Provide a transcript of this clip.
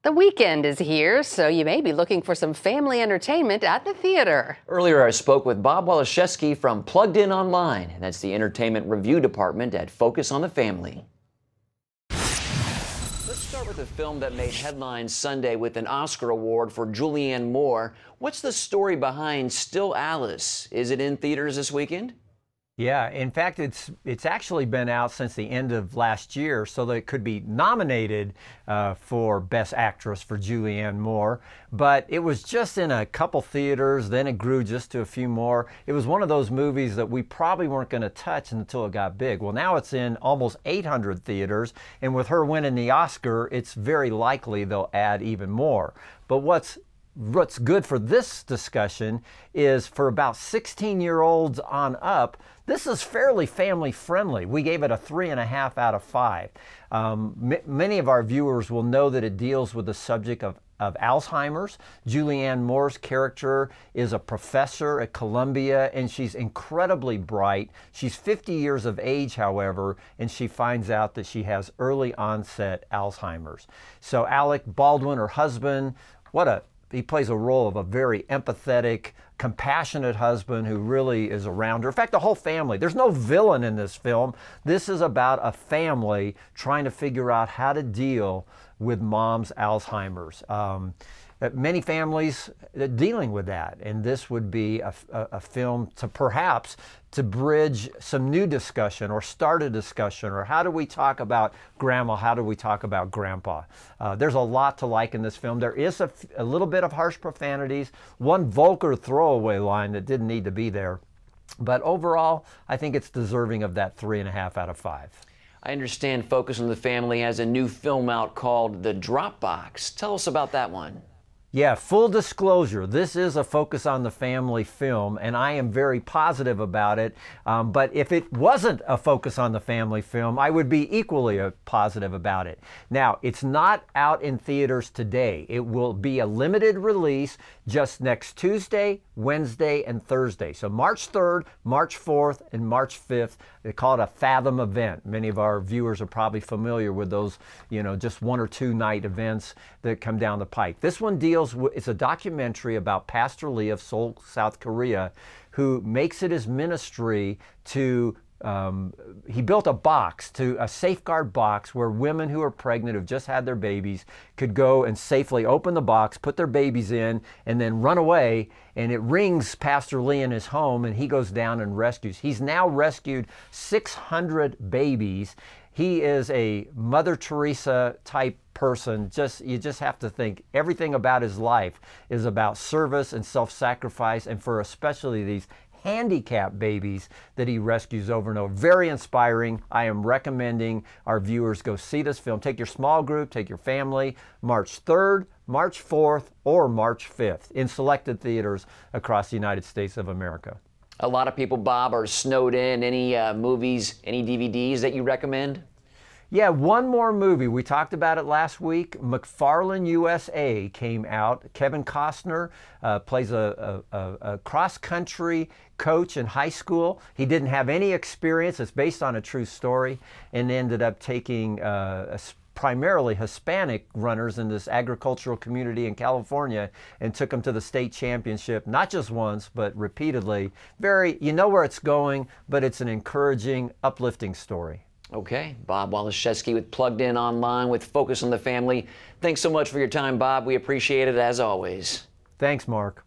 The weekend is here, so you may be looking for some family entertainment at the theater. Earlier, I spoke with Bob Waliszewski from Plugged In Online. That's the entertainment review department at Focus on the Family. Let's start with a film that made headlines Sunday with an Oscar award for Julianne Moore. What's the story behind Still Alice? Is it in theaters this weekend? Yeah, in fact, it's actually been out since the end of last year, so that it could be nominated for Best Actress for Julianne Moore. But it was just in a couple theaters, then it grew just to a few more. It was one of those movies that we probably weren't going to touch until it got big. Well, now it's in almost 800 theaters, and with her winning the Oscar, it's very likely they'll add even more. But what's good for this discussion is for about 16-year-olds on up, this is fairly family friendly. We gave it a 3.5 out of 5. Many of our viewers will know that it deals with the subject of Alzheimer's. Julianne Moore's character is a professor at Columbia, and she's incredibly bright. She's 50 years of age, however, and she finds out that she has early onset Alzheimer's. So Alec Baldwin, her husband, he plays a role of a very empathetic, compassionate husband who really is around her. In fact, the whole family. There's no villain in this film. This is about a family trying to figure out how to deal with mom's Alzheimer's. Many families are dealing with that, and this would be a film to perhaps to bridge some new discussion or start a discussion, or how do we talk about grandma, how do we talk about grandpa. There's a lot to like in this film. There is a little bit of harsh profanities, one vulgar throwaway line that didn't need to be there, but overall I think it's deserving of that 3.5 out of 5. I understand Focus on the Family has a new film out called The Dropbox. Tell us about that one. Yeah, full disclosure, this is a Focus on the Family film, and I am very positive about it. But if it wasn't a Focus on the Family film, I would be equally positive about it. Now, it's not out in theaters today. It will be a limited release just next Tuesday, Wednesday, and Thursday. So March 3rd, March 4th, and March 5th. They call it a Fathom event. Many of our viewers are probably familiar with those, just 1 or 2 night events that come down the pike. This one it's a documentary about Pastor Lee of Seoul, South Korea, who makes it his ministry to he built a safeguard box where women who are pregnant, who've just had their babies, could go and safely open the box, put their babies in, and then run away. And it rings Pastor Lee in his home, and he goes down and rescues. He's now rescued 600 babies. He is a Mother Teresa type person. You just have to think everything about his life is about service and self-sacrifice, and for especially these handicapped babies that he rescues over and over. Very inspiring. I am recommending our viewers go see this film. Take your small group, take your family, March 3rd, March 4th, or March 5th in selected theaters across the United States of America. A lot of people, Bob, are snowed in. Any movies, any DVDs that you recommend? Yeah, one more movie. We talked about it last week. McFarland USA came out. Kevin Costner plays a cross-country coach in high school. He didn't have any experience. It's based on a true story, and ended up taking primarily Hispanic runners in this agricultural community in California and took them to the state championship, not just once, but repeatedly. You know where it's going, but it's an encouraging, uplifting story. Okay, Bob Waliszewski with Plugged In Online with Focus on the Family. Thanks so much for your time, Bob. We appreciate it as always. Thanks, Mark.